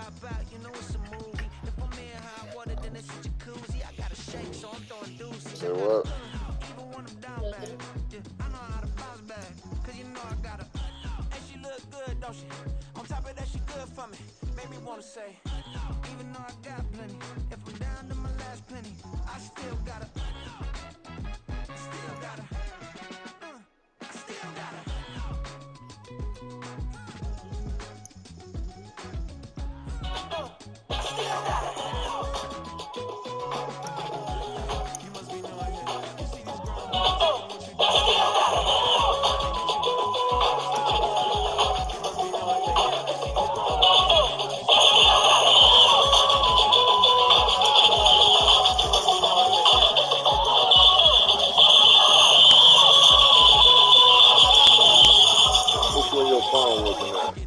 crop out, you know it's a movie. If I'm in hot water, then it's a jacuzzi. I got a shake, so I'm throwing deuces. Say what? Even when I'm down bad, yeah, I know how to bounce back. Cause you know I got her. And she look good, don't she? On top of that, she good for me. Made me wanna say, even though I got plenty, if I'm down to my last penny, I still got her. Still got her. I still got her. You must be knowing it. You see these grown boys doing what you Which one your phone looking at?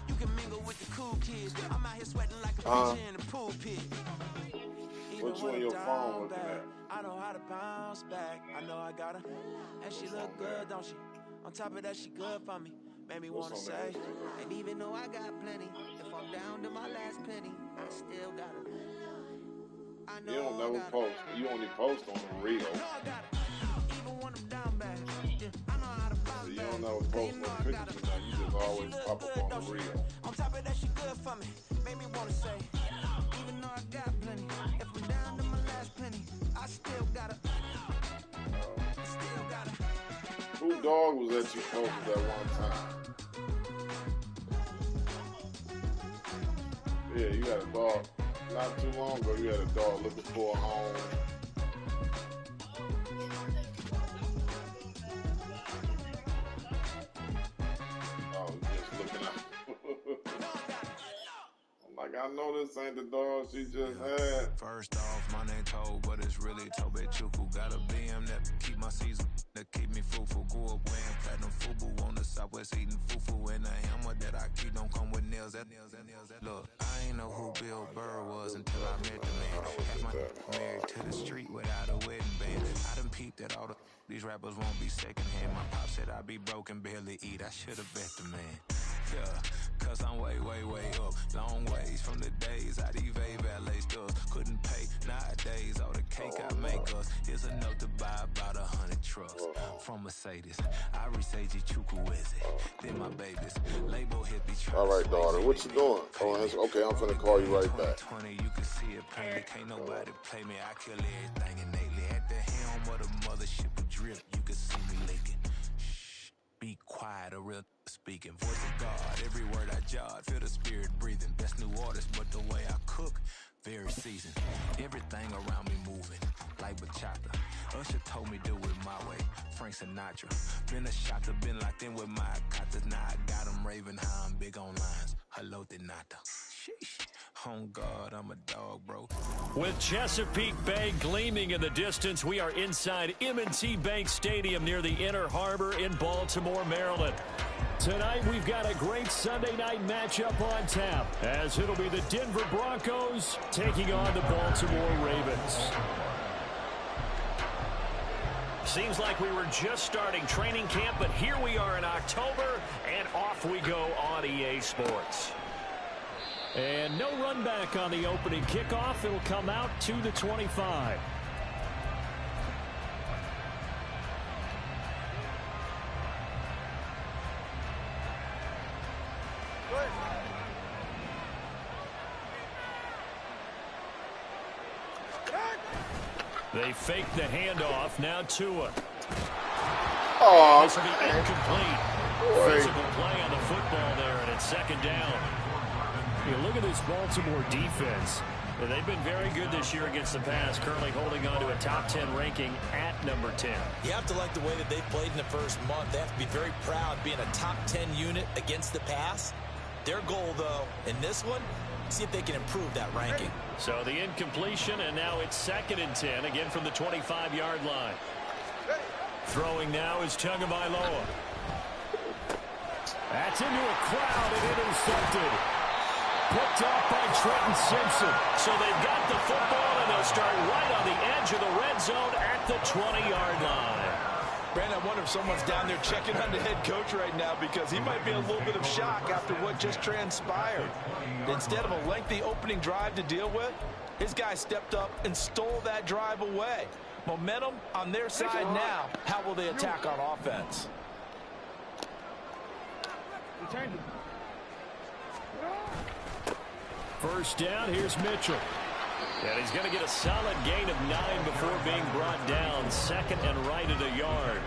You can mingle with the cool kids. I'm out here sweating like a preacher in the pool pit. Which one your phone looking at? I know how to bounce back. I know I got her. And she look good, don't she? On top of that, she good for me. Made me wanna say, and even though I got plenty, if I'm down to my last penny, I still got her. I know You don't never post. You only post on the reel. Even when I'm down bad, yeah, I know how to bounce So you back. don't never post no pictures now. You just always pop up on the reel. On top of that, she good for me. Made me wanna say, even though I got plenty, if I'm down to my last penny, I still got her. Still got her. Who dog was that you posted that one time? Yeah, you had a dog. Not too long ago, you had a dog looking for a home. Oh, just looking out. I'm like, I know this ain't the dog she just had. First off, my name Toad, but it's really Tobe Chuku. Got a BM that keep my season, that keep me fruitful. Grew up wearing platinum FUBU on the Southwest eating fufu. And the hammer that I keep don't come with nails. Look, I ain't know who Bill Burr was until I met the man. Had my married to the street without a wedding band. I done peeped that all these rappers won't be secondhand. My pop said I'd be broken, barely eat. I should've bet the man. Yeah, cause I'm way up. Long ways from the days I evade valet stores. Couldn't pay nowadays. All the cake I make us is enough to buy about 100 trucks. From Mercedes, I resage Chukwueze. Then my babies, label hippie. All right, daughter, what you doing? Oh, okay, I'm finna call you right back. 20, you can see it plainly. Can't nobody play me. I kill everything innately. At the helm of the mothership with drip, you can see me leaking. Shh, be quiet, a real speaking. Voice of God, every word I jot, feel the spirit breathing. Best new artist, but the way I cook, very seasoned. Everything around me moving, like bachata. Usher told me do it my way, Frank Sinatra. Been a shotter, been locked in with my katas. Now I got them raving how I'm big on lines. Hello, de nata. Sheesh. On God, I'm a dog, bro. With Chesapeake Bay gleaming in the distance, we are inside M&T Bank Stadium near the Inner Harbor in Baltimore, Maryland. Tonight, we've got a great Sunday night matchup on tap, as it'll be the Denver Broncos taking on the Baltimore Ravens. Seems like we were just starting training camp, but here we are in October, and off we go on EA Sports. And no run back on the opening kickoff. It'll come out to the 25. They fake the handoff. Now Tua. Oh, this will be incomplete. Physical play on the football there, and it's second down. You look at this Baltimore defense. They've been very good this year against the pass, currently holding on to a top 10 ranking at number 10. You have to like the way that they played in the first month. They have to be very proud being a top 10 unit against the pass. Their goal, though, in this one, see if they can improve that ranking. So the incompletion, and now it's 2nd and 10, again from the 25-yard line. Throwing now is Tagovailoa. That's into a crowd and intercepted. Picked off by Trenton Simpson. So they've got the football, and they'll start right on the edge of the red zone at the 20-yard line. Brandon, I wonder if someone's down there checking on the head coach right now because he might be in a little bit of shock after what just transpired. Instead of a lengthy opening drive to deal with, his guy stepped up and stole that drive away. Momentum on their side now. How will they attack on offense? First down, here's Mitchell. And he's going to get a solid gain of 9 before being brought down. Second and right at a yard.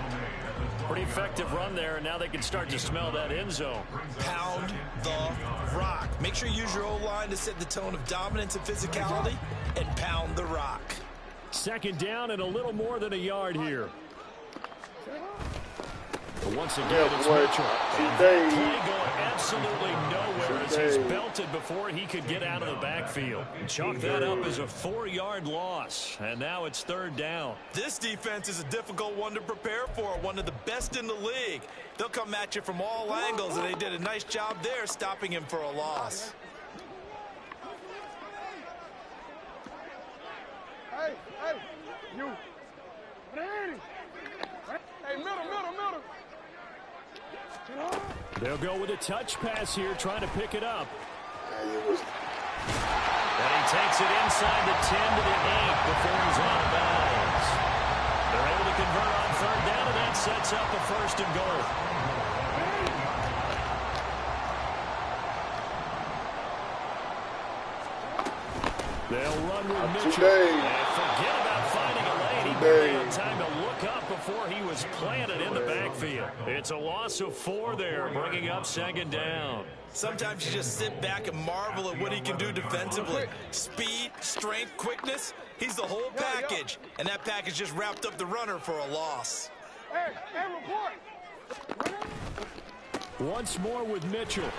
Pretty effective run there, and now they can start to smell that end zone. Pound the rock. Make sure you use your O-line to set the tone of dominance and physicality, and pound the rock. Second down and a little more than a yard here. But once again, it's Mitchell. And that play going absolutely nowhere as he's belted before he could get out of the backfield. Chalk that up as a 4-yard loss, and now it's third down. This defense is a difficult one to prepare for, one of the best in the league. They'll come at you from all angles, and they did a nice job there stopping him for a loss. Hey, you. Hey, middle. They'll go with a touch pass here, trying to pick it up. And he takes it inside the 10 to the 8 before he's out of bounds. They're able to convert on third down, and that sets up a first and goal. They'll run with Mitchell. And forget about finding a lane. He barely had time to look up before he was planted in the backfield. It's a loss of 4 there, bringing up second down. Sometimes you just sit back and marvel at what he can do defensively. Speed, strength, quickness. He's the whole package. And that package just wrapped up the runner for a loss. Hey, report. Once more with Mitchell.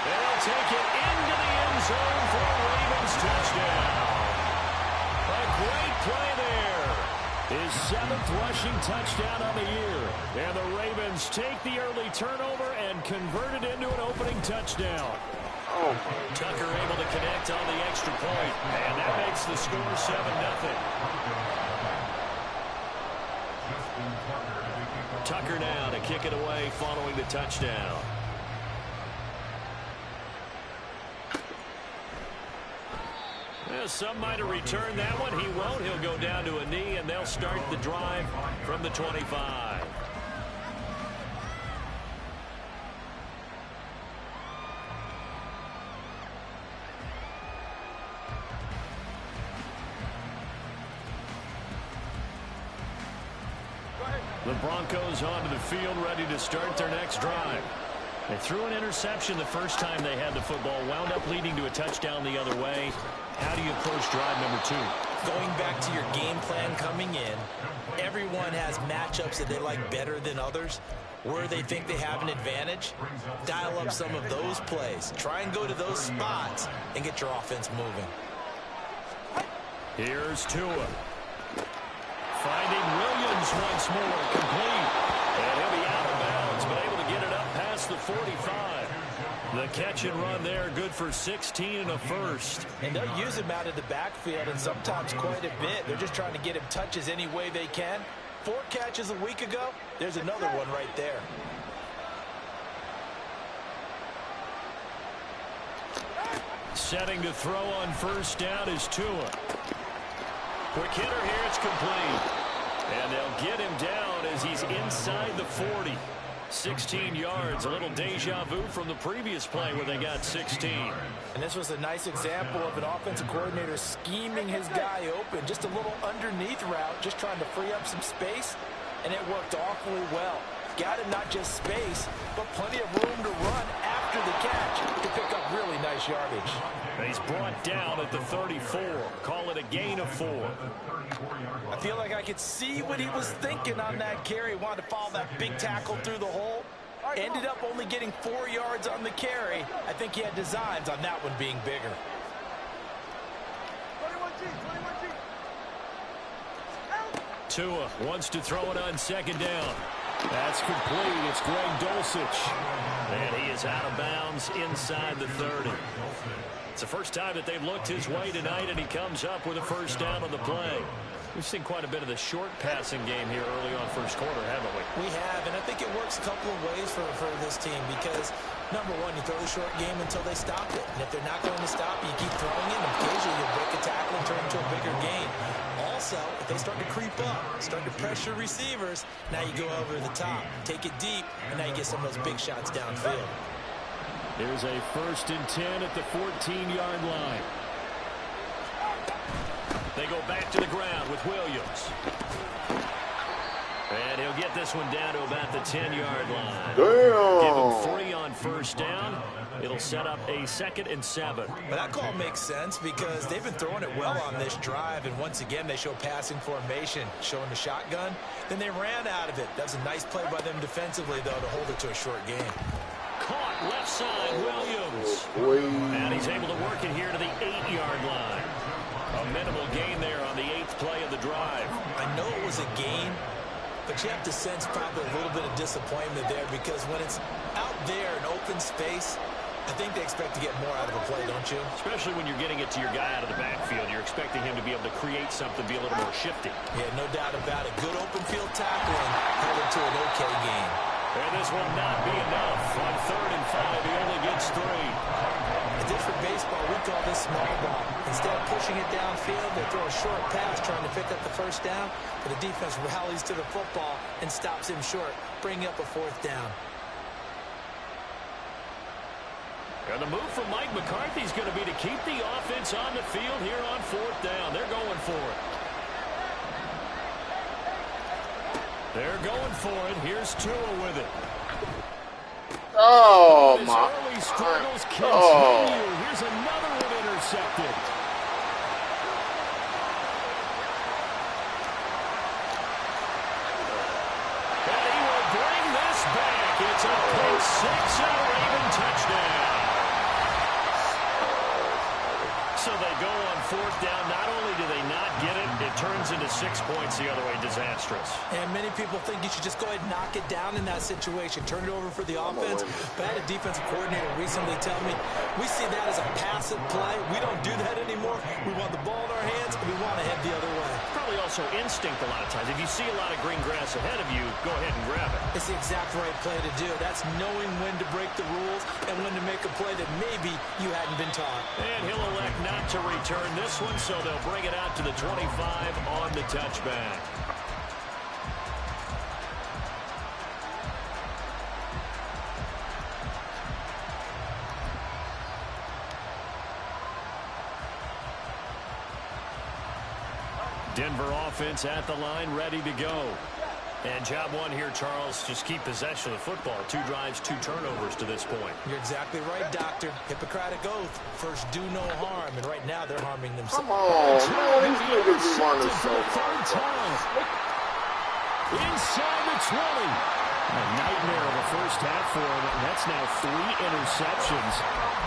They'll take it into the end zone for a Ravens touchdown. A great play there. His 7th rushing touchdown on the year. And the Ravens take the early turnover and convert it into an opening touchdown. Tucker able to connect on the extra point. And that makes the score 7-0. Tucker now to kick it away following the touchdown. Well, some might have returned that one. He won't. He'll go down to a knee, and they'll start the drive from the 25. The Broncos onto the field, ready to start their next drive. They threw an interception the first time they had the football, wound up leading to a touchdown the other way. How do you approach drive number 2? Going back to your game plan coming in, everyone has matchups that they like better than others. Where they think they have an advantage, dial up some of those plays. Try and go to those spots and get your offense moving. Here's Tua. Finding Williams once more, complete. And he'll be out of bounds, but able to get it up past the 45. The catch and run there, good for 16 and a first. And they'll use him out of the backfield, and sometimes quite a bit. They're just trying to get him touches any way they can. 4 catches a week ago, there's another one right there. Setting to throw on first down is Tua. Quick hitter here, it's complete. And they'll get him down as he's inside the 40. 16 yards, a little deja vu from the previous play where they got 16. And this was a nice example of an offensive coordinator scheming his guy open. Just a little underneath route, just trying to free up some space, and it worked awfully well. Got him not just space, but plenty of room to run after the catch to pick up really nice yardage. And he's brought down at the 34. Call it a gain of 4. I feel like I could see what he was thinking on that carry. He wanted to follow that big tackle through the hole. Ended up only getting 4 yards on the carry. I think he had designs on that one being bigger. 21G. Tua wants to throw it on second down. That's complete. It's Greg Dulcich. And he is out of bounds inside the 30. It's the first time that they've looked his way tonight, and he comes up with a first down on the play. We've seen quite a bit of the short passing game here early on first quarter, haven't we? We have, and I think it works a couple of ways for this team because, number one, you throw the short game until they stop it. And if they're not going to stop it, you keep throwing it, and occasionally you'll break a tackle and turn it into a bigger gain. Also, if they start to creep up, start to pressure receivers, now you go over the top, take it deep, and now you get some of those big shots downfield. Here's a 1st and 10 at the 14-yard line. They go back to the ground with Williams. And he'll get this one down to about the 10-yard line. Damn. Give him 3 on first down. It'll set up a 2nd and 7. But that call makes sense because they've been throwing it well on this drive, and once again they show passing formation, showing the shotgun. Then they ran out of it. That's a nice play by them defensively, though, to hold it to a short game. Caught left side, Williams. And he's able to work it here to the 8-yard line. A minimal gain there on the 8th play of the drive. I know it was a gain, but you have to sense probably a little bit of disappointment there because when it's out there in open space, I think they expect to get more out of a play, don't you? Especially when you're getting it to your guy out of the backfield. You're expecting him to be able to create something, be a little more shifty. Yeah, no doubt about it. Good open field tackling, held it to an okay gain. And this will not be enough. On 3rd and 5, he only gets 3. If this for baseball, we call this small ball. Instead of pushing it downfield, they throw a short pass trying to pick up the first down, but the defense rallies to the football and stops him short, bringing up a 4th down. And the move from Mike McCarthy is going to be to keep the offense on the field here on 4th down. They're going for it. They're going for it. Here's Tua with it. Oh, His my. early struggles continue. Oh. Here's another one intercepted. And he will bring this back. It's a pick 6 and a Raven touchdown. So they go on 4th down. Not only do they not get it, it turns into 6 points the other way. Disastrous. And many people think you should just go ahead and knock it down in that situation. Turn it over for the offense. But I had a defensive coordinator recently tell me, we see that as a passive play. We don't do that anymore. We want the ball in our hands, and we want to head the other way. Probably also instinct a lot of times. If you see a lot of green grass ahead of you, go ahead and grab it. It's the exact right play to do. That's knowing when to break the rules and when to make a play that maybe you hadn't been taught. And he'll elect not to return this one, so they'll bring it out to the 25 on the touchback. Denver offense at the line, ready to go. And job one here, Charles, just keep possession of the football. 2 drives, 2 turnovers to this point. You're exactly right, Doctor. Hippocratic oath. First, do no harm. And right now, they're harming themselves. Come on, man. These niggas be running so much. Inside the 20. A nightmare of a first half for him. And that's now 3 interceptions.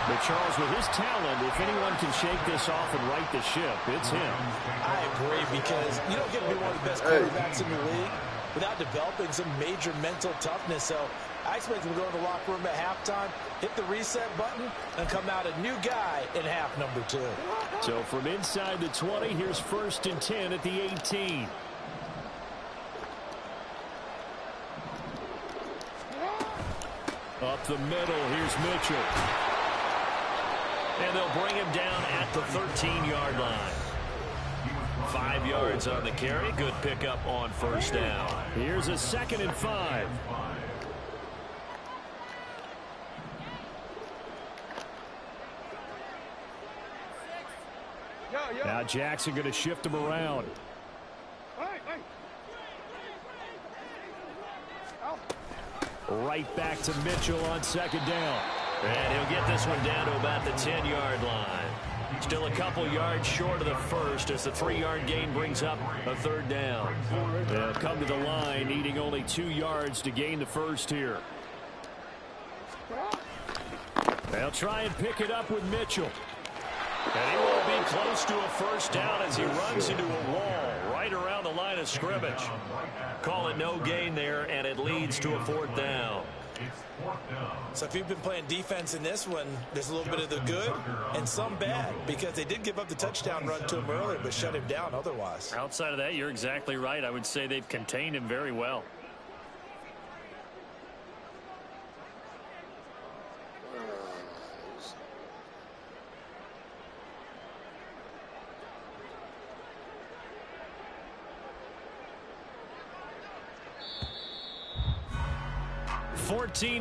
But Charles, with his talent, if anyone can shake this off and right the ship, it's him. I agree, because you don't get to be one of the best quarterbacks in the league without developing some major mental toughness. So I expect him to go in the locker room at halftime, hit the reset button, and come out a new guy in half number 2. So from inside the 20, here's 1st and 10 at the 18. Up the middle, here's Mitchell. And they'll bring him down at the 13-yard line. 5 yards on the carry. Good pickup on first down. Here's a 2nd and 5. Now Jackson going to shift him around. Right back to Mitchell on 2nd down. And he'll get this one down to about the 10-yard line. Still a couple yards short of the first as the 3-yard gain brings up a 3rd down. They'll come to the line needing only 2 yards to gain the first here. They'll try and pick it up with Mitchell. And he will be close to a first down as he runs into a wall right around the line of scrimmage. Call it no gain there, and it leads to a 4th down. So if you've been playing defense in this one, there's a little bit of the good and some bad, because they did give up the touchdown run to him earlier but shut him down otherwise. Outside of that, you're exactly right. I would say they've contained him very well.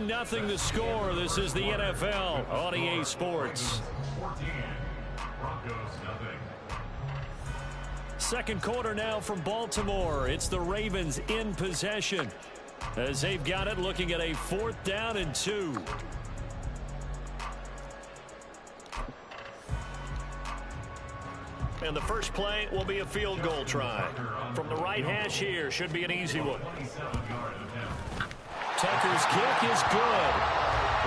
Nothing the score. This is the NFL on EA Sports. Second quarter now from Baltimore. It's the Ravens in possession as they've got it, looking at a 4th down and 2. And the first play will be a field goal try. From the right hash here, should be an easy one. Tucker's kick is good.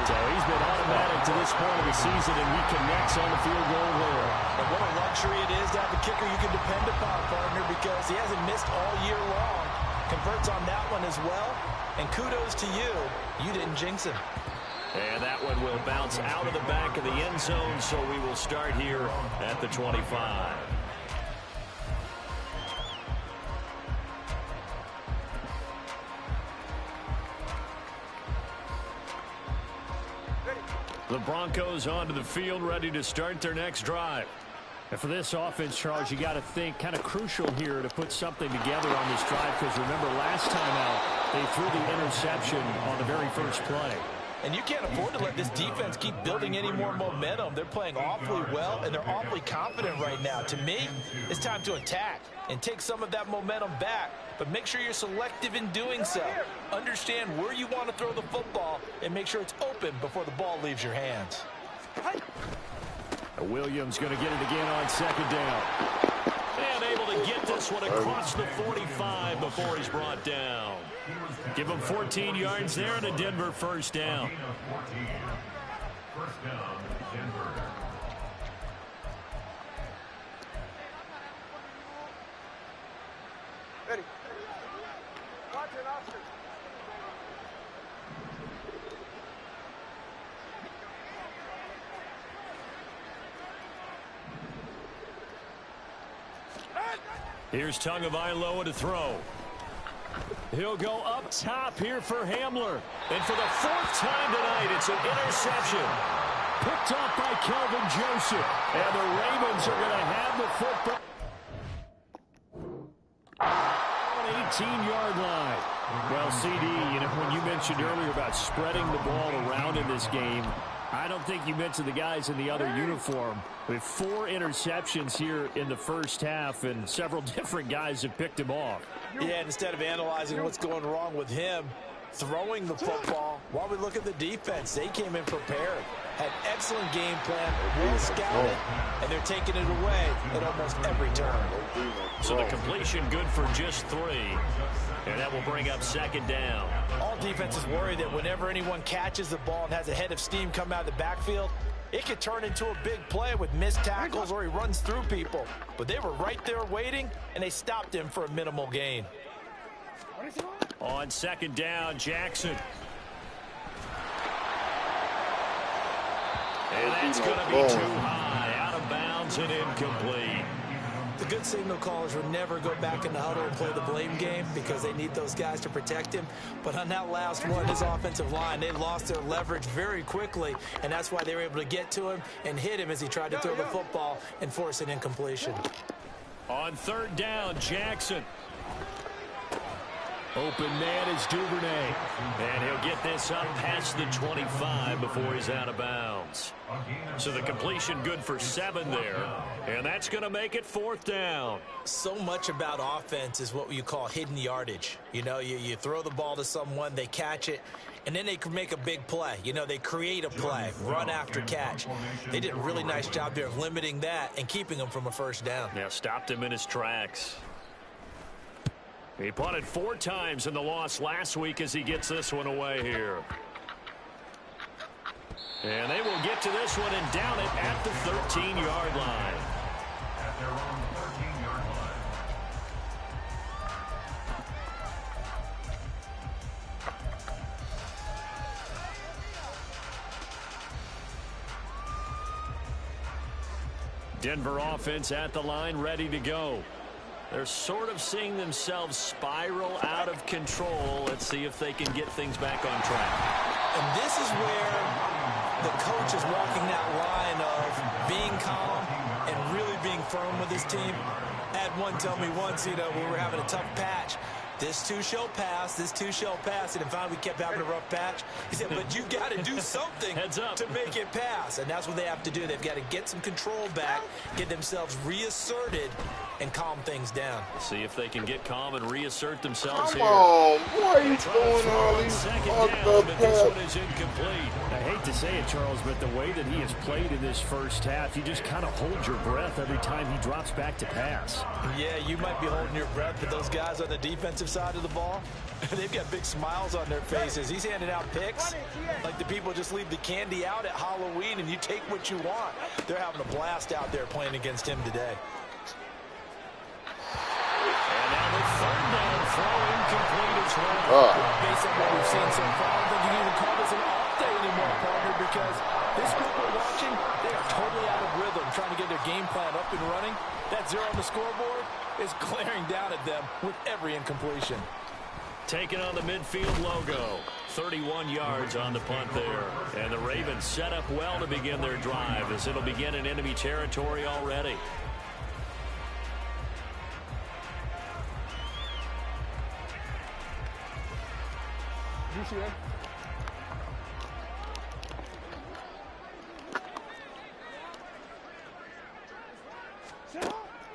So he's been automatic to this point of the season, and he connects on the field goal there. And what a luxury it is to have a kicker you can depend upon, partner, because he hasn't missed all year long. Converts on that one as well. And kudos to you. You didn't jinx him. And that one will bounce out of the back of the end zone, so we will start here at the 25. The Broncos onto the field, ready to start their next drive. And for this offense, Charles, you got to think kind of crucial here to put something together on this drive, because remember last time out, they threw the interception on the very first play. And you can't afford to let this defense keep building any more momentum. They're playing awfully well, and they're awfully confident right now. To me, it's time to attack and take some of that momentum back, but make sure you're selective in doing so. Understand where you want to throw the football and make sure it's open before the ball leaves your hands. Williams going to get it again on second down. And able to get this one across the 45 before he's brought down. Give him 14 yards there and a Denver first down. First down, Denver. Ready. Watch it, Oscar. Here's Tagovailoa to throw. He'll go up top here for Hamler. And for the 4th time tonight, it's an interception. Picked off by Kelvin Joseph. And the Ravens are going to have the football on 18-yard line. Well, CD, you know, when you mentioned earlier about spreading the ball around in this game, I don't think you mentioned the guys in the other uniform. We have 4 interceptions here in the first half, and several different guys have picked him off. Yeah, and instead of analyzing what's going wrong with him, throwing the football, while we look at the defense, they came in prepared. Had excellent game plan, well scouted, and they're taking it away at almost every turn. So the completion good for just 3. And that will bring up second down. All defenses worry that whenever anyone catches the ball and has a head of steam come out of the backfield, it could turn into a big play with missed tackles or he runs through people. But they were right there waiting, and they stopped him for a minimal gain. On second down, Jackson. And that's going to be too high, out of bounds and incomplete. The good signal callers would never go back in the huddle and play the blame game because they need those guys to protect him. But on that last one, his offensive line, they lost their leverage very quickly, and that's why they were able to get to him and hit him as he tried to throw the football and force an incompletion. On third down, Jackson. Open man is Duvernay. And he'll get this up past the 25 before he's out of bounds. So the completion good for 7 there. And that's going to make it 4th down. So much about offense is what you call hidden yardage. You know, you throw the ball to someone, they catch it, and then they can make a big play. You know, they create a play, run after catch. They did a really nice job there of limiting that and keeping him from a first down. Yeah, stopped him in his tracks. He punted 4 times in the loss last week as he gets this one away here. And they will get to this one and down it at the 13-yard line. At their own 13-yard line. Denver offense at the line, ready to go. They're sort of seeing themselves spiral out of control. Let's see if they can get things back on track. And this is where the coach is walking that line of being calm and really being firm with his team. I had one tell me once, when we were having a tough patch, this too shall pass, this too shall pass. And finally we kept having a rough patch. He said, but you've got to do something to make it pass. And that's what they have to do. They've got to get some control back, get themselves reasserted, and calm things down. See if they can get calm and reassert themselves here. Come on, boy, he's throwing all these fucked up This one passes. is incomplete. I hate to say it, Charles, but the way that he has played in this first half, you just kind of hold your breath every time he drops back to pass. Yeah, you might be holding your breath, but those guys on the defensive side of the ball, they've got big smiles on their faces. He's handing out picks like the people just leave the candy out at Halloween and you take what you want. They're having a blast out there playing against him today. And now the third down throw incomplete as well. Based on what we've seen so far, I don't think you can even call this an off day anymore, partner, because this group we're watching, they are totally out of rhythm, trying to get their game plan up and running. That 0 on the scoreboard is glaring down at them with every incompletion. Taking on the midfield logo. 31 yards on the punt there. And the Ravens set up well to begin their drive as it'll begin in enemy territory already.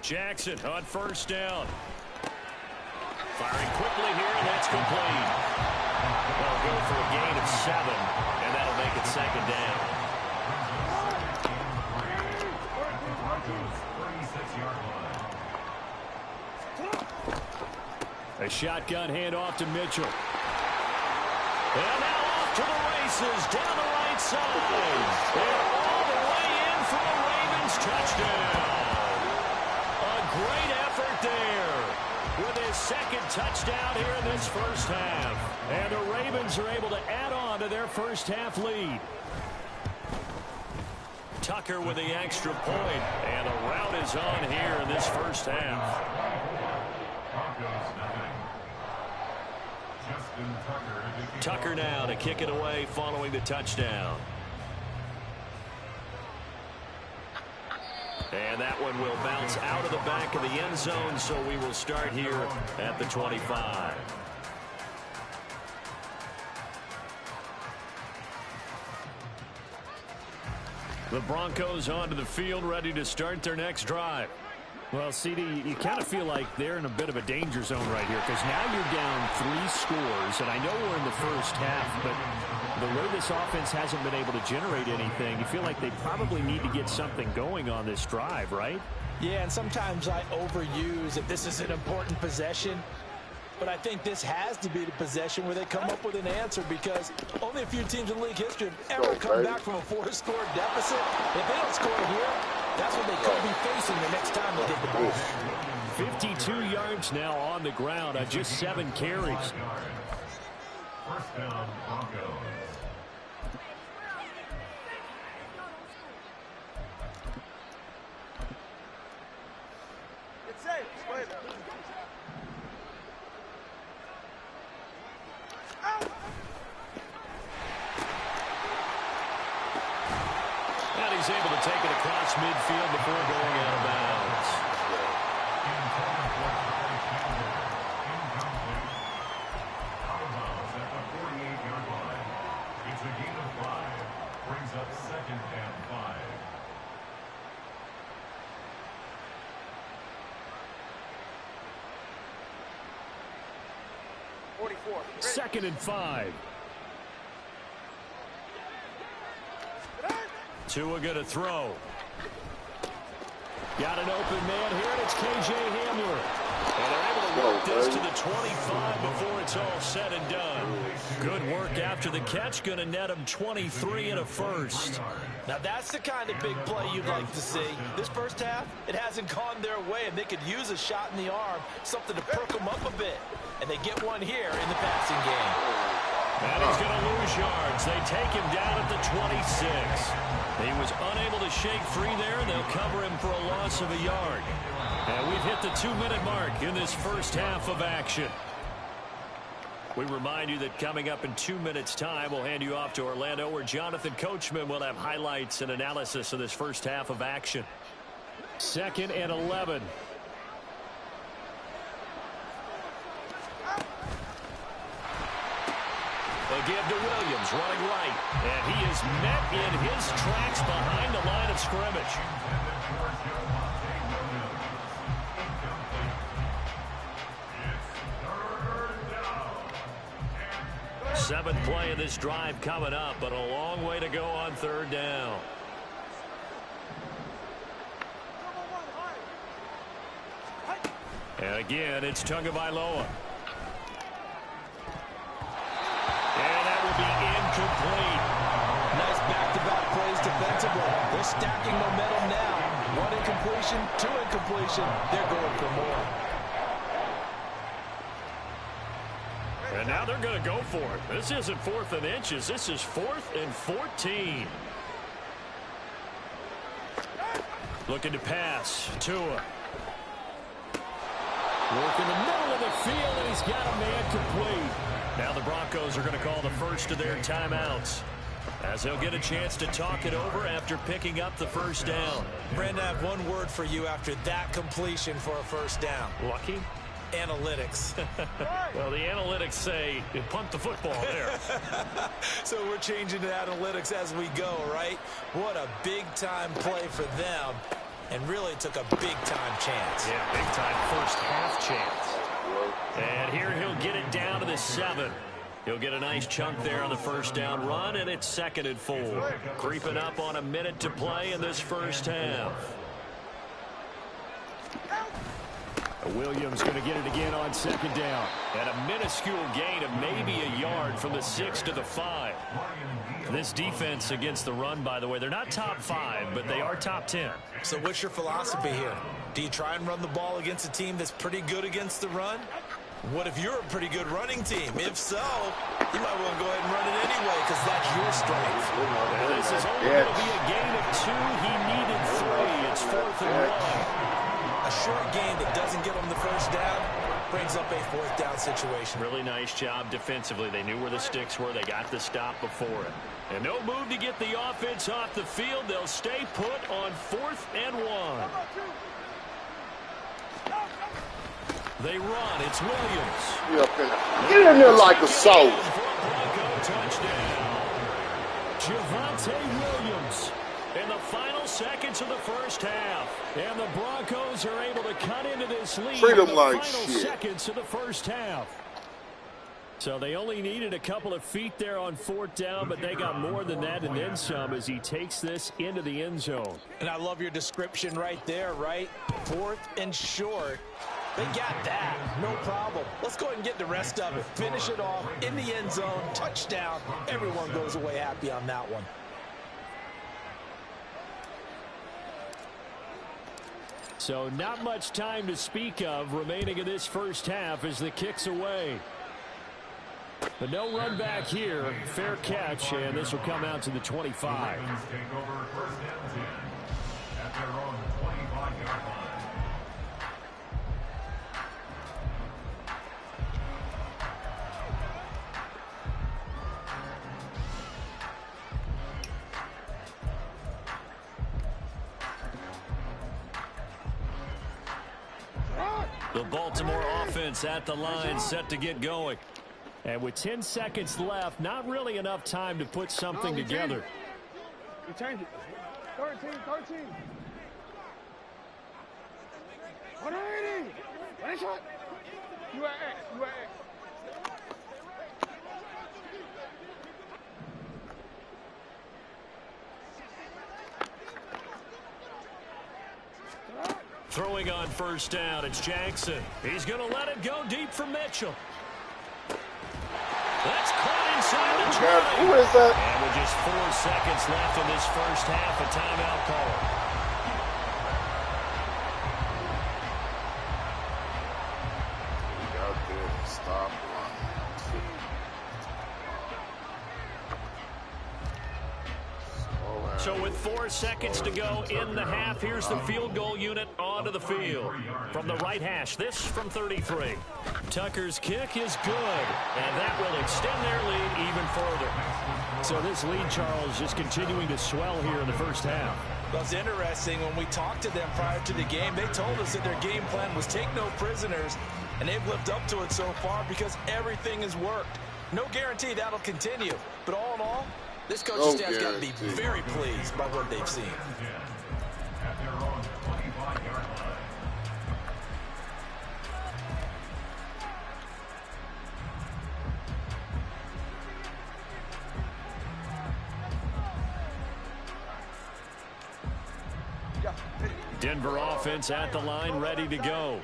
Jackson on first down. Firing quickly here, and that's complete. They'll go for a gain of 7, and that'll make it second down. A shotgun handoff to Mitchell. And now off to the races, down the right side. And all the way in for a Ravens touchdown. A great effort there with his second touchdown here in this first half. And the Ravens are able to add on to their first half lead. Tucker with the extra point. And the rout is on here in this first half. Tucker now to kick it away following the touchdown. And that one will bounce out of the back of the end zone, so we will start here at the 25. The Broncos onto the field, ready to start their next drive. Well, CD, you kind of feel like they're in a bit of a danger zone right here because now you're down 3 scores, and I know we're in the first half, but the way this offense hasn't been able to generate anything, you feel like they probably need to get something going on this drive, right? Yeah, and sometimes I overuse that this is an important possession, but I think this has to be the possession where they come up with an answer because only a few teams in league history have ever come back from a 4-score deficit. If they don't score here, that's what they could be facing the next time they get the ball. 52 yards now on the ground on just 7 carries. First down, Broncos. It's safe. Wait. And he's able to take it across midfield before going out of bounds. Out of bounds at the 48-yard line. It's a gain of 5. Brings up second and 5. Second and 5. Tua going to throw. Got an open man here, and it's KJ Hamler. And they're able to work this to the 25 before it's all said and done. Good work after the catch. Going to net them 23 and a first. Now that's the kind of big play you'd like to see. This first half, it hasn't gone their way, and they could use a shot in the arm, something to perk them up a bit. And they get one here in the passing game. And he's going to lose yards. They take him down at the 26. He was unable to shake free there, and they'll cover him for a loss of a yard. And we've hit the 2-minute mark in this first half of action. We remind you that coming up in 2 minutes' time, we'll hand you off to Orlando, where Jonathan Coachman will have highlights and analysis of this first half of action. 2nd and 11. A give to Williams, running right. And he is met in his tracks behind the line of scrimmage. Seventh play of this drive coming up, but a long way to go on 3rd down. And again, it's Tagovailoa. And that will be incomplete. Nice back-to-back plays defensively. They're stacking momentum now. 1 incompletion, 2 incompletion. They're going for more. And now they're going to go for it. This isn't 4th and inches. This is 4th and 14. Looking to pass. Tua. Work in the middle of the field, and he's got a man complete. Now the Broncos are going to call the first of their timeouts, as they'll get a chance to talk it over after picking up the first down. Brandon, I have one word for you after that completion for a first down. Lucky? Analytics. Well, the analytics say punt the football there. So we're changing to analytics as we go, right? What a big-time play for them, and really took a big-time chance. Yeah, big-time first half chance. And here he'll get it down to the 7. He'll get a nice chunk there on the first down run, and it's 2nd and 4. Creeping up on a minute to play in this first half. Williams going to get it again on 2nd down. And a minuscule gain of maybe a yard from the 6 to the 5. This defense against the run, by the way, they're not top 5, but they are top 10. So what's your philosophy here? Do you try and run the ball against a team that's pretty good against the run? What if you're a pretty good running team? If so, you might want to go ahead and run it anyway, because that's your strength. And this is only going to be a gain of 2. He needed 3. It's 4th and 1. A short gain that doesn't get them the first down brings up a 4th down situation. Really nice job defensively. They knew where the sticks were. They got the stop before it. And no move to get the offense off the field. They'll stay put on 4th and 1. They run. It's Williams. Get in there like a soul. Touchdown. Javonte Williams in the final seconds of the first half. And the Broncos are able to cut into this lead Treat in them the like final shit. seconds of the first half. So they only needed a couple of feet there on 4th down, but they got more than that and then some as he takes this into the end zone. And I love your description right there, right? 4th and short. They got that. No problem. Let's go ahead and get the rest of it. Finish it off in the end zone. Touchdown. Everyone goes away happy on that one. So not much time to speak of remaining in this first half as the kick's away. But no run back here. Fair catch, and this will come out to the 25. Take over 1st and 10 at their own 25-yard line. The Baltimore offense at the line, set to get going. And with 10 seconds left, not really enough time to put something together. You change it. 13. 180. One shot. You at X. Throwing on first down, it's Jackson. He's going to let it go deep for Mitchell. That's caught inside the 20. Who is that? And with just 4 seconds left in this first half, a timeout call. Got there. Stop So with 4 seconds to go in the half, here's the field goal unit onto the field. From the right hash, this from 33. Tucker's kick is good, and that will extend their lead even further. So this lead, Charles, just continuing to swell here in the first half. Well, it's interesting. When we talked to them prior to the game, they told us that their game plan was take no prisoners, and they've lived up to it so far because everything has worked. No guarantee that'll continue, but all in all, this coaching staff's got to be very pleased by what they've seen. At their own 25-yard line. Denver offense at the line, ready to go.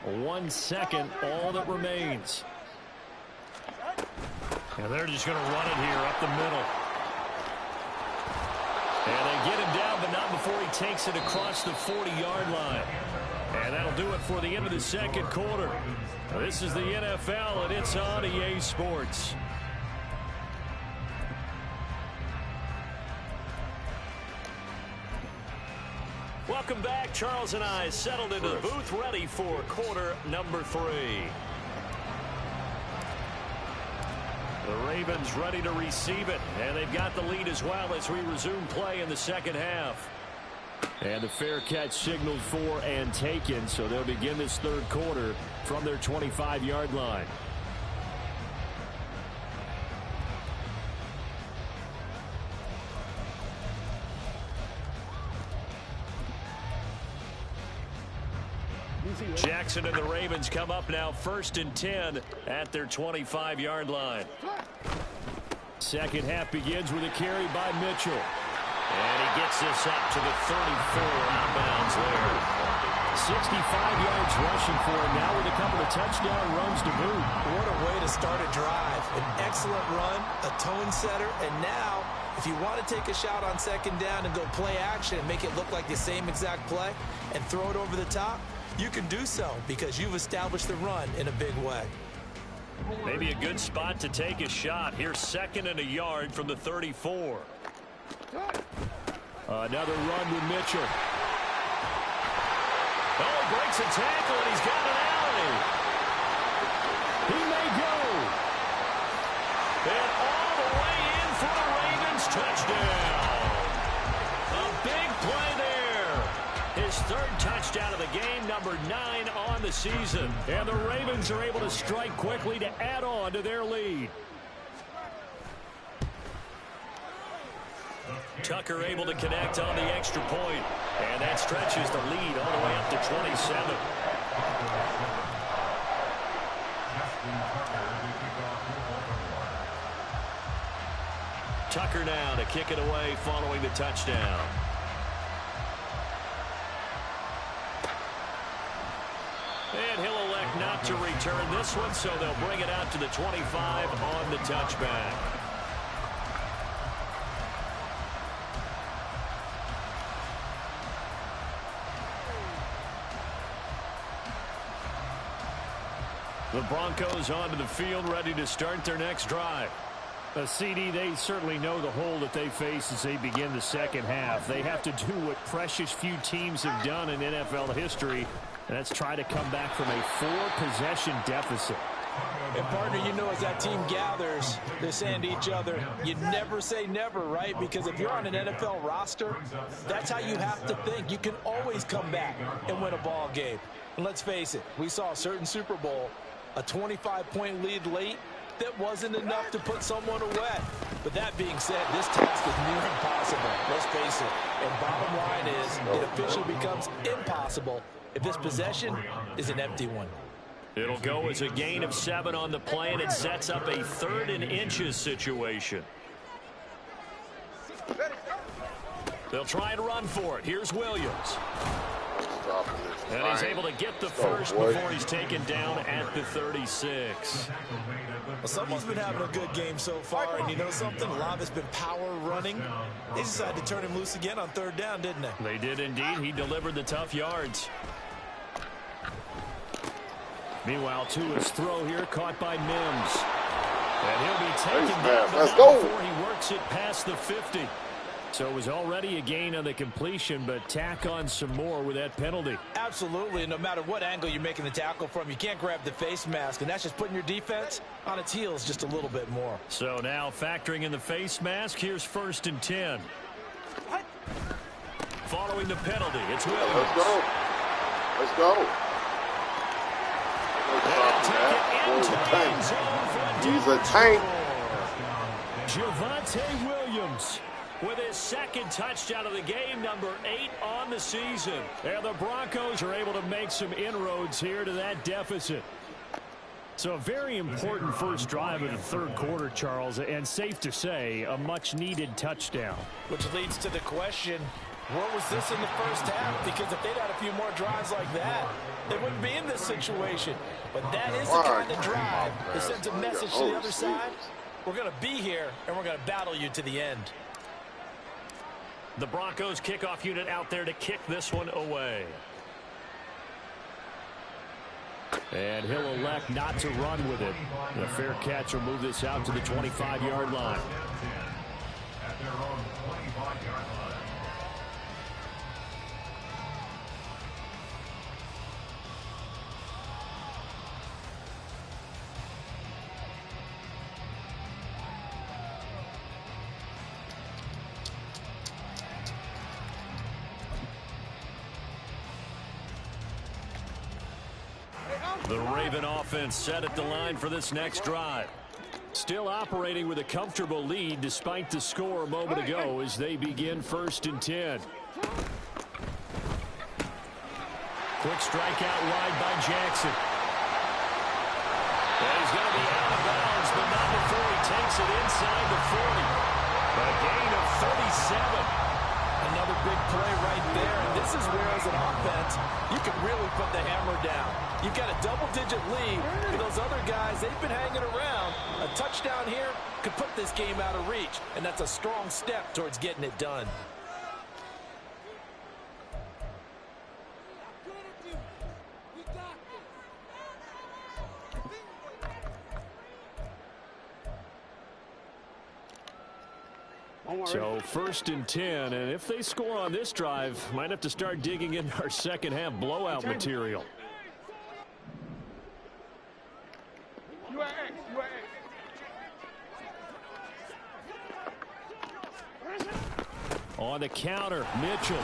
1 second, all that remains. And they're just going to run it here up the middle. And they get him down, but not before he takes it across the 40-yard line. And that'll do it for the end of the second quarter. This is the NFL, and it's on EA Sports. Welcome back. Charles and I settled into the booth, ready for quarter number 3. The Ravens ready to receive it, and they've got the lead as well as we resume play in the second half. And the fair catch signaled for and taken, so they'll begin this third quarter from their 25-yard line. Jackson and the Ravens come up now 1st and 10 at their 25-yard line. Second half begins with a carry by Mitchell. And he gets this up to the 34 out of bounds there. 65 yards rushing for him now with a couple of touchdown runs to boot. What a way to start a drive. An excellent run, a tone setter, and now if you want to take a shot on second down and go play action and make it look like the same exact play and throw it over the top, you can do so because you've established the run in a big way. Maybe a good spot to take a shot. Here's 2nd and a yard from the 34. Another run with Mitchell. Oh, breaks a tackle, and he's got an alley. He may go. And all the way in for the Ravens touchdown. A big play there. His 3rd touchdown of the game, number 9 on the season. And the Ravens are able to strike quickly to add on to their lead. Tucker able to connect on the extra point, and that stretches the lead all the way up to 27. Tucker now to kick it away following the touchdown. And he'll elect not to return this one, so they'll bring it out to the 25 on the touchback. The Broncos onto the field, ready to start their next drive. CD, they certainly know the hole that they face as they begin the second half. They have to do what precious few teams have done in NFL history, and that's try to come back from a 4-possession deficit. And, partner, you know, as that team gathers, they're saying to each other, you never say never, right? Because if you're on an NFL roster, that's how you have to think. You can always come back and win a ball game. And let's face it, we saw a certain Super Bowl, a 25-point lead late, that wasn't enough to put someone away. But that being said, this task is near impossible. Let's face it. And bottom line is, it officially becomes impossible if this possession is an empty one. It'll go as a gain of 7 on the play, and it sets up a 3rd and inches situation. They'll try and run for it. Here's Williams. And he's able to get the first before he's taken down at the 36. Well, someone's been having a good game so far, and you know something? A lot of it's been power running. They decided to turn him loose again on 3rd down, didn't they? They did indeed. He delivered the tough yards. Meanwhile, Tua's throw here caught by Mims. And he'll be taken down before he works it past the 50. So it was already a gain on the completion, but tack on some more with that penalty. Absolutely. No matter what angle you're making the tackle from, you can't grab the face mask, and that's just putting your defense on its heels just a little bit more. So now factoring in the face mask, here's 1st and 10. Following the penalty, it's Williams. Let's go. Let's go. He's a tank. Javonte Williams with his 2nd touchdown of the game, number 8 on the season. And the Broncos are able to make some inroads here to that deficit. So a very important first drive of the 3rd quarter, Charles, and safe to say, a much-needed touchdown. Which leads to the question, what was this in the first half? Because if they'd had a few more drives like that, they wouldn't be in this situation. But that is the kind of drive that sends a message to the other side. We're going to be here, and we're going to battle you to the end. The Broncos kickoff unit out there to kick this one away. And he'll elect not to run with it. A fair catch will move this out to the 25-yard line. At their own 25-yard line. The Raven offense set at the line for this next drive. Still operating with a comfortable lead despite the score a moment ago as they begin 1st and 10. Quick strike out wide by Jackson. And he's going to be out of bounds, but not before he takes it inside the 40. A gain of 37. Another big play right there. And this is where, as an offense, you can really put the hammer down. You've got a double-digit lead. For those other guys, they've been hanging around. A touchdown here could put this game out of reach, and that's a strong step towards getting it done. So 1st and 10, and if they score on this drive, might have to start digging in our second half blowout material. On the counter, Mitchell.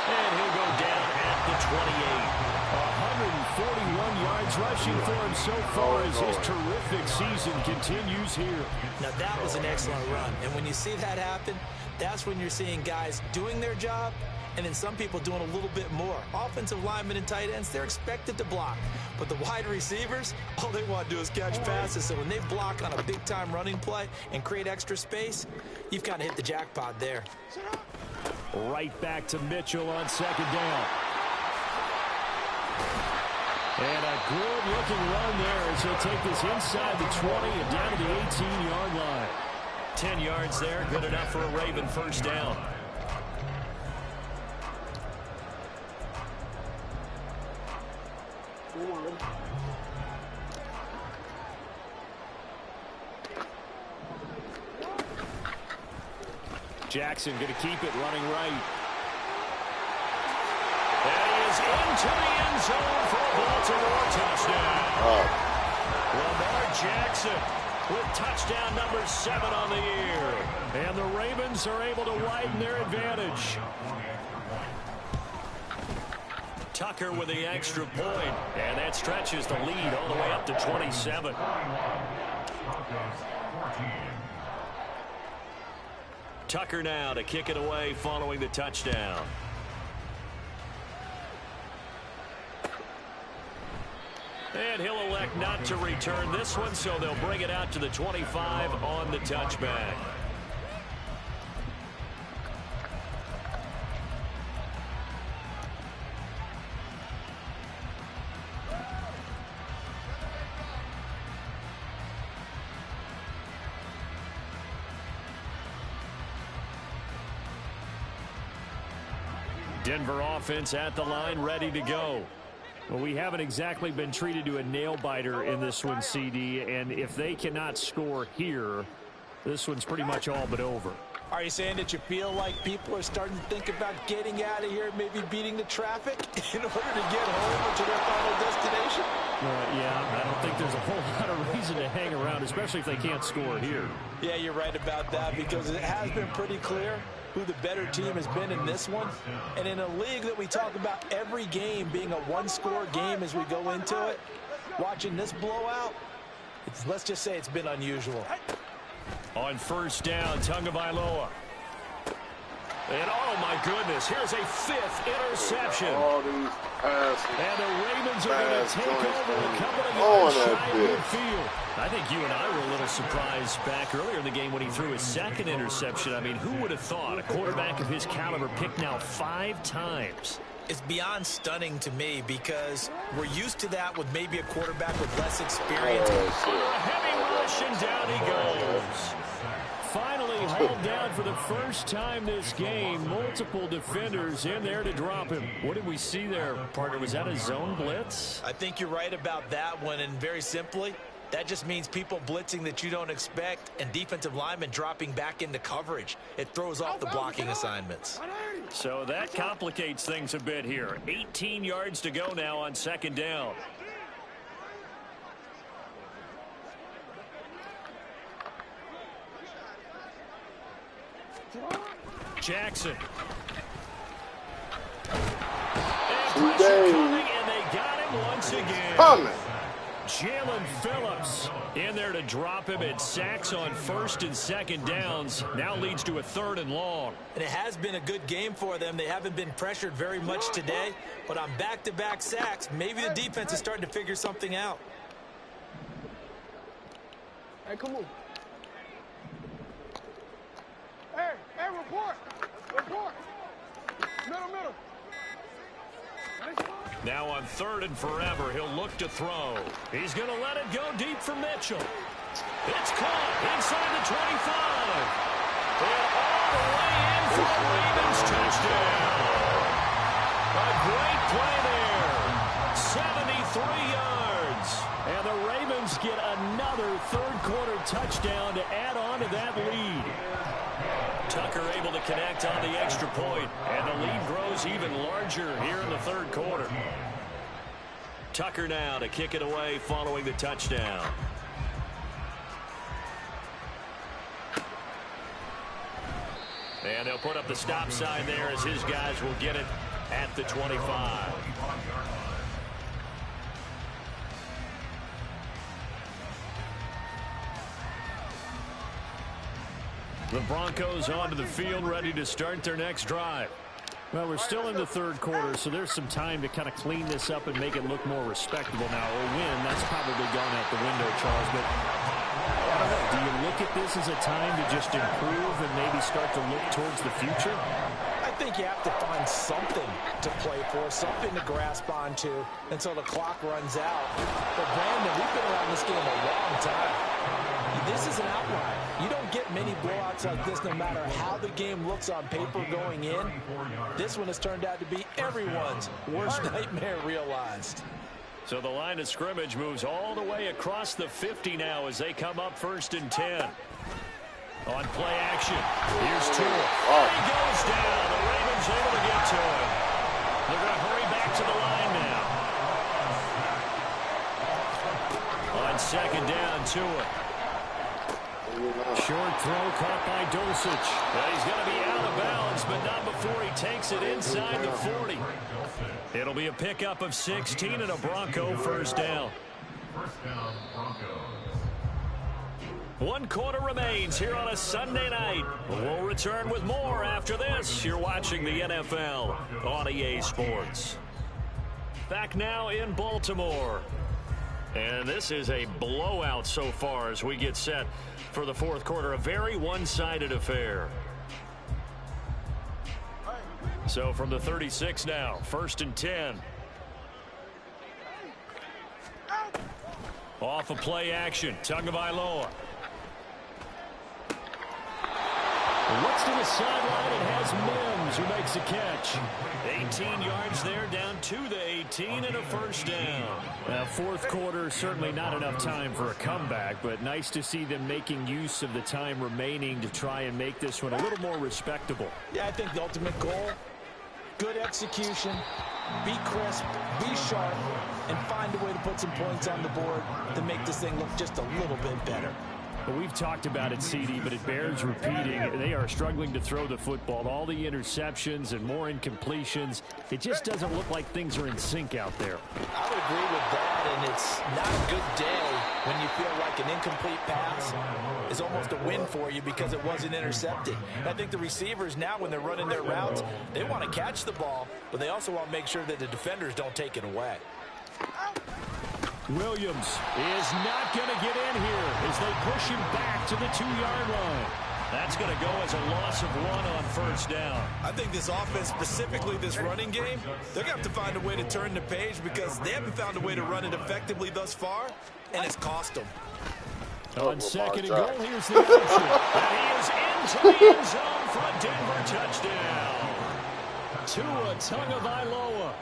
And he'll go down at the 28. 141 yards rushing for him so far as his terrific season continues here. Now that was an excellent run, and when you see that happen, that's when you're seeing guys doing their job and then some people doing a little bit more. Offensive linemen and tight ends, they're expected to block. But the wide receivers, all they want to do is catch passes. So when they block on a big-time running play and create extra space, you've kind of hit the jackpot there. Right back to Mitchell on 2nd down. And a good-looking run there as he'll take this inside the 20 and down to the 18-yard line. 10 yards there, good enough for a Raven first down. Jackson going to keep it running right. And he is into the end zone for a Baltimore touchdown. Lamar Jackson with touchdown number 7 on the year. And the Ravens are able to widen their advantage. Tucker with the extra point, and that stretches the lead all the way up to 27. Tucker now to kick it away following the touchdown. And he'll elect not to return this one, so they'll bring it out to the 25 on the touchback. Denver offense at the line, ready to go. Well, we haven't exactly been treated to a nail-biter in this one, CD, and if they cannot score here, This one's pretty much all but over. Are you saying that you feel like people are starting to think about getting out of here, maybe beating the traffic in order to get home or to their final destination? Yeah, I don't think there's a whole lot of reason to hang around, especially if they can't score here. Yeah, you're right about that, because it has been pretty clear who the better team has been in this one. And in a league that we talk about every game being a one-score game as we go into it, watching this blowout, let's just say it's been unusual. On first down, Tagovailoa. And oh my goodness, here's a 5th interception. All these passes. And the Ravens are going to take over a couple of yards shy of midfield. I think you and I were a little surprised back earlier in the game when he threw his 2nd interception. I mean, who would have thought a quarterback of his caliber picked now 5 times? It's beyond stunning to me, because we're used to that with maybe a quarterback with less experience. A heavy rush, and down he goes. Finally hauled down for the first time this game. Multiple defenders in there to drop him. What did we see there, partner? Was that a zone blitz? I think you're right about that one, and very simply, that just means people blitzing that you don't expect and defensive linemen dropping back into coverage. It throws off the blocking assignments. So that complicates things a bit here. 18 yards to go now on 2nd down. Jackson. And pressure coming, and they got him once again. Jalen Phillips in there to drop him. At sacks on 1st and 2nd downs. Now leads to a 3rd and long. And it has been a good game for them. They haven't been pressured very much today, but on back-to-back sacks, maybe the defense is starting to figure something out. Hey, come on. Hey, report. Middle. Now on 3rd and forever, he'll look to throw. He's going to let it go deep for Mitchell. It's caught inside the 25. And all the way in for the Ravens touchdown. A great play there. 73 yards. And the Ravens get another 3rd quarter touchdown to add on to that lead. Tucker able to connect on the extra point, and the lead grows even larger here in the 3rd quarter. Tucker now to kick it away following the touchdown. And they'll put up the stop sign there as his guys will get it at the 25. The Broncos onto the field, ready to start their next drive. Well, we're still in the 3rd quarter, so there's some time to kind of clean this up and make it look more respectable. Now, a win, that's probably gone out the window, Charles, but I don't know. Do you look at this as a time to just improve and maybe start to look towards the future? I think you have to find something to play for, something to grasp onto until the clock runs out. But, Brandon, we've been around this game a long time. This is an outlier. You don't get many blowouts like this no matter how the game looks on paper going in. This one has turned out to be everyone's worst nightmare realized. So the line of scrimmage moves all the way across the 50 now as they come up 1st and 10. On play action, here's Tua. And he goes down. The Ravens able to get to him. They're going to hurry back to the line now. On 2nd down, Tua. Short throw caught by Dulcich. Well, he's going to be out of bounds, but not before he takes it inside the 40. It'll be a pickup of 16 and a Bronco 1st down. 1 quarter remains here on a Sunday night. We'll return with more after this. You're watching the NFL on EA Sports. Back now in Baltimore. And this is a blowout so far as we get set for the 4th quarter. A very one-sided affair. So from the 36 now, 1st and 10. Off of play action, Tagovailoa. Looks to the sideline and has Mims, who makes a catch. 18 yards there, down to the 18, and a first down. Fourth quarter, certainly not enough time for a comeback, but nice to see them making use of the time remaining to try and make this one a little more respectable. Yeah, I think the ultimate goal, good execution, be crisp, be sharp, and find a way to put some points on the board to make this thing look just a little bit better. Well, we've talked about it, CD, but it bears repeating. They are struggling to throw the football. All the interceptions and more incompletions. It just doesn't look like things are in sync out there. I would agree with that, and it's not a good day when you feel like an incomplete pass is almost a win for you because it wasn't intercepted. And I think the receivers now, when they're running their routes, they want to catch the ball, but they also want to make sure that the defenders don't take it away. Williams is not going to get in here as they push him back to the 2-yard line. That's going to go as a loss of 1 on first down. I think this offense, specifically this running game, they're going to have to find a way to turn the page because they haven't found a way to run it effectively thus far, and it's cost them. On second and goal, here's the option. And he is into the end zone for a Denver touchdown. Tua Tagovailoa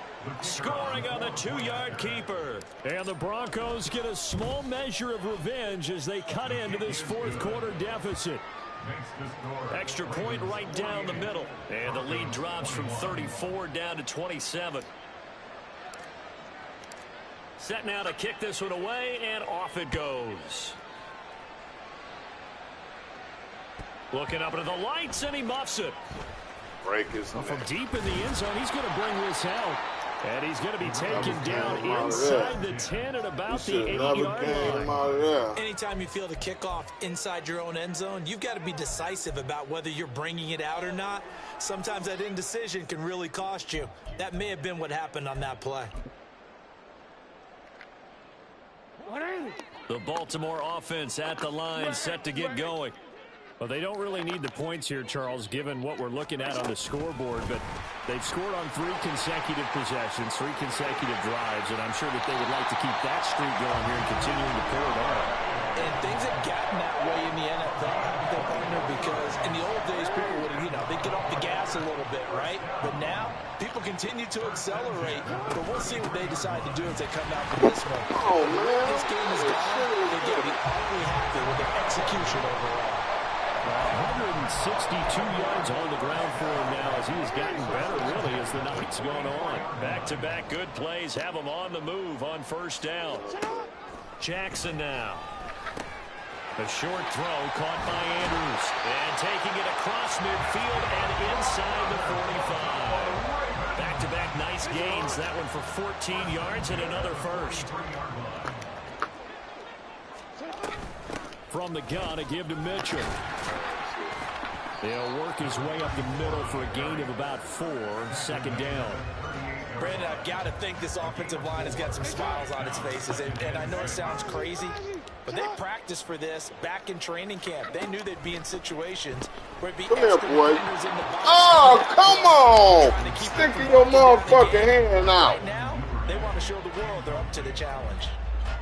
scoring on the 2-yard keeper. And the Broncos get a small measure of revenge as they cut into this fourth quarter deficit. Extra point right down the middle. And the lead drops from 34 down to 27. Set now to kick this one away, and off it goes. Looking up into the lights, and he muffs it. Break his From deep in the end zone, he's going to bring this out. And he's going to be taken down inside the 10 at about the 8-yard line. Anytime you feel the kickoff inside your own end zone, you've got to be decisive about whether you're bringing it out or not. Sometimes that indecision can really cost you. That may have been what happened on that play. The Baltimore offense at the line, set to get going. Well, they don't really need the points here, Charles, given what we're looking at on the scoreboard, but they've scored on 3 consecutive possessions, 3 consecutive drives, and I'm sure that they would like to keep that streak going here and continuing to pour it on. And things have gotten that way in the NFL, haven't they, partner? Because in the old days, people would, they'd get off the gas a little bit, right? But now, people continue to accelerate, but we'll see what they decide to do as they come out for this one. Oh, man. This game is gone. They're going to be awfully happy with their execution overall. 162 yards on the ground for him now as he has gotten better, really, as the night's gone on. Back-to-back good plays have him on the move on first down. Jackson now. A short throw caught by Andrews. And taking it across midfield and inside the 45. Back-to-back nice gains. That one for 14 yards and another first. From the gun, a give to Mitchell. They'll work his way up the middle for a gain of about 4, second down. Brandon, I've got to think this offensive line has got some smiles on its faces. And I know it sounds crazy, but they practiced for this back in training camp. They knew they'd be in situations where it'd be extra defenders in the box. Oh, come on! Sticking your motherfucking hand out. Right now, they want to show the world they're up to the challenge.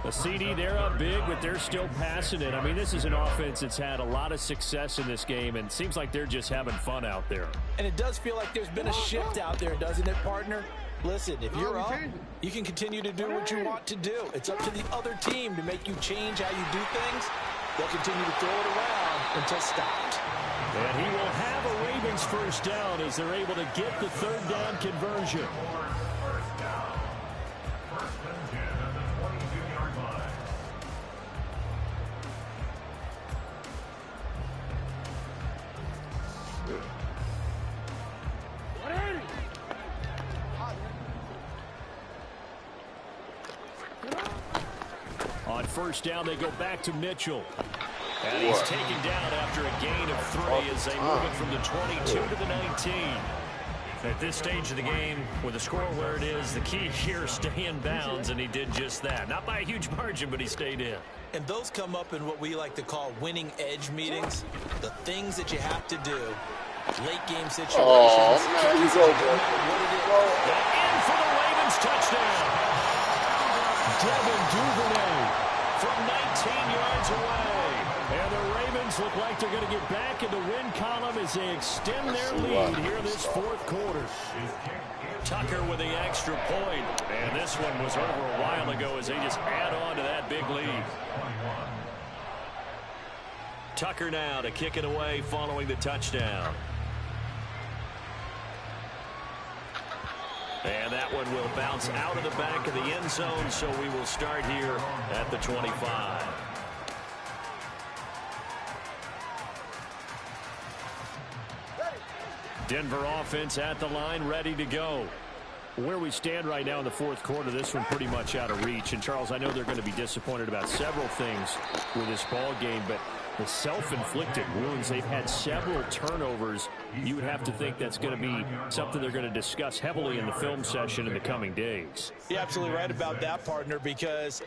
The CD, they're up big, but they're still passing it. I mean, this is an offense that's had a lot of success in this game, and it seems like they're just having fun out there. And it does feel like there's been a shift out there, doesn't it, partner? Listen, if you're up, you can continue to do what you want to do. It's up to the other team to make you change how you do things. They'll continue to throw it around until stopped. And he will have a Ravens first down as they're able to get the third down conversion. On first down, they go back to Mitchell. And he's taken down after a gain of 3 as they move it from the 22 to the 19. At this stage of the game, with the score where it is, the key here, stay in bounds, and he did just that. Not by a huge margin, but he stayed in. And those come up in what we like to call winning edge meetings. The things that you have to do. Late game situations. Oh, man, he's over. And in for the Ravens touchdown. Devin Duvernay from 19 yards away. And the Ravens look like they're going to get back in the win column as they extend their lead here in this fourth quarter. Tucker with the extra point. And this one was over a while ago as they just add on to that big lead. Tucker now to kick it away following the touchdown. And that one will bounce out of the back of the end zone, so we will start here at the 25. Denver offense at the line, ready to go. Where we stand right now in the fourth quarter, this one pretty much out of reach. And, Charles, I know they're going to be disappointed about several things with this ball game, but the self-inflicted wounds, they've had several turnovers. You would have to think that's going to be something they're going to discuss heavily in the film session in the coming days. You're absolutely right about that, partner, because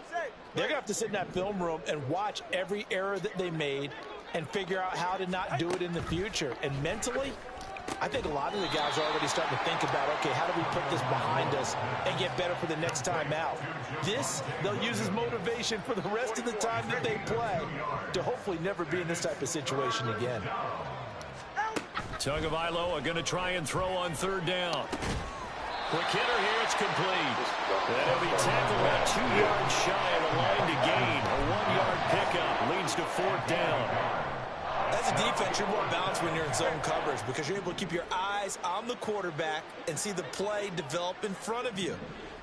they're going to have to sit in that film room and watch every error that they made and figure out how to not do it in the future. And mentally, I think a lot of the guys are already starting to think about, okay, how do we put this behind us and get better for the next time out? This, they'll use as motivation for the rest of the time that they play to hopefully never be in this type of situation again. Tagovailoa going to try and throw on third down. Quick hitter here, it's complete. That'll be tackled about 2 yards shy of the line to gain. A 1-yard pickup leads to fourth down. As a defense, you're more balanced when you're in zone coverage because you're able to keep your eyes on the quarterback and see the play develop in front of you.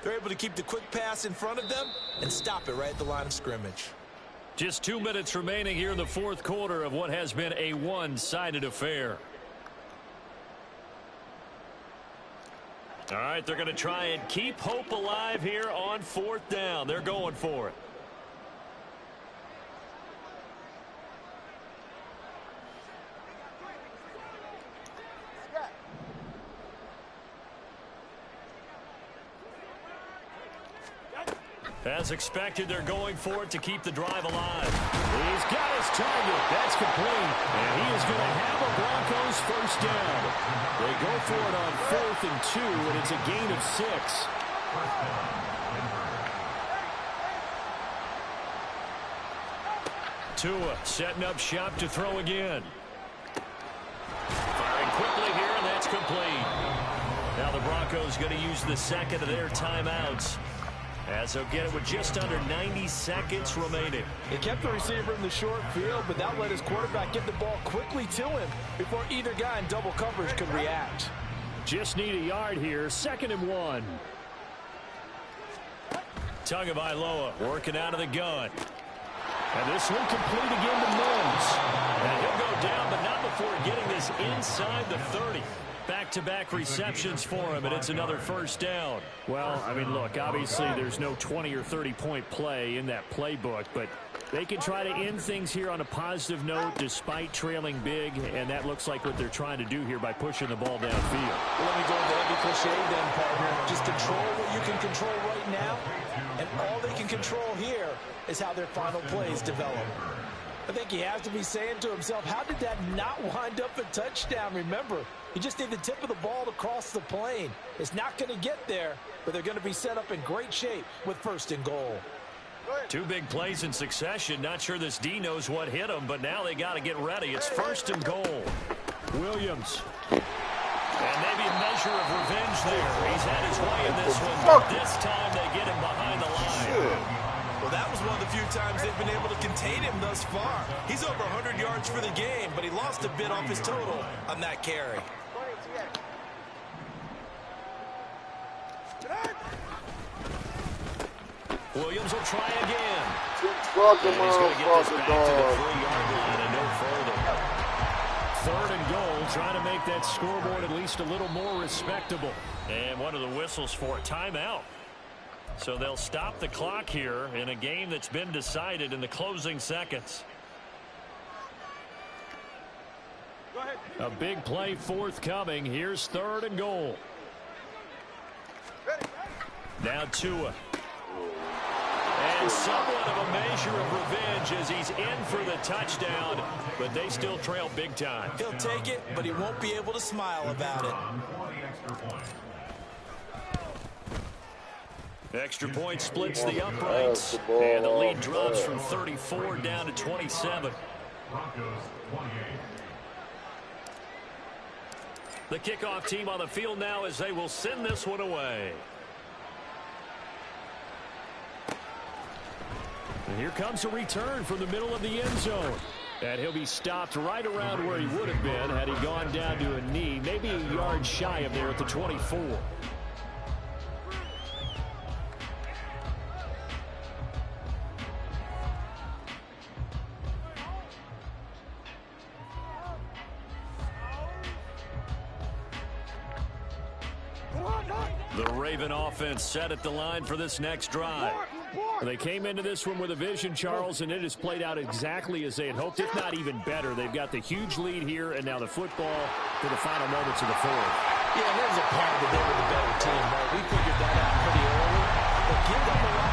They're able to keep the quick pass in front of them and stop it right at the line of scrimmage. Just 2 minutes remaining here in the fourth quarter of what has been a one-sided affair. All right, they're going to try and keep hope alive here on fourth down. They're going for it. As expected, they're going for it to keep the drive alive. He's got his target. That's complete. And he is going to have a Broncos first down. They go for it on 4th and 2, and it's a gain of 6. Tua setting up shop to throw again. Firing quickly here, and that's complete. Now the Broncos going to use the second of their timeouts, as they'll get it with just under 90 seconds remaining. They kept the receiver in the short field, but that let his quarterback get the ball quickly to him before either guy in double coverage could react. Just need a yard here. 2nd and 1. Tagovailoa working out of the gun. And this one complete again to Mims. And he'll go down, but not before getting this inside the 30. Back-to-back receptions for him, and it's another first down. Well, I mean, look, obviously there's no 20 or 30-point play in that playbook, but they can try to end things here on a positive note despite trailing big, and that looks like what they're trying to do here by pushing the ball downfield. Well, let me go with the heavy cliche then, partner. Just control what you can control right now, and all they can control here is how their final plays develop. I think he has to be saying to himself, how did that not wind up a touchdown? Remember, you just need the tip of the ball to cross the plane. It's not going to get there, but they're going to be set up in great shape with 1st and goal. 2 big plays in succession. Not sure this D knows what hit him, but now they got to get ready. It's 1st and goal. Williams. And maybe a measure of revenge there. He's had his way in this one, but this time they get him behind the line. Well, that was one of the few times they've been able to contain him thus far. He's over 100 yards for the game, but he lost a bit off his total on that carry. Williams will try again. Fuck And him he's going to get this back to the dog. 3-yard line and no further. 3rd and goal, trying to make that scoreboard at least a little more respectable. And one of the whistles for a timeout. So they'll stop the clock here in a game that's been decided in the closing seconds. A big play forthcoming. Here's 3rd and goal. Now Tua. And somewhat of a measure of revenge as he's in for the touchdown, but they still trail big time. He'll take it, but he won't be able to smile about it. Extra point splits the uprights, and the lead drops from 34 down to 27. Broncos 28. The kickoff team on the field now as they will send this one away. And here comes a return from the middle of the end zone. And he'll be stopped right around where he would have been had he gone down to a knee, maybe a yard shy of there at the 24. The Raven offense set at the line for this next drive. They came into this one with a vision, Charles, and it has played out exactly as they had hoped, if not even better. They've got the huge lead here, and now the football for the final moments of the fourth. Yeah, here's a part of the day with the better team, right? We figured that out pretty early. But give them a lot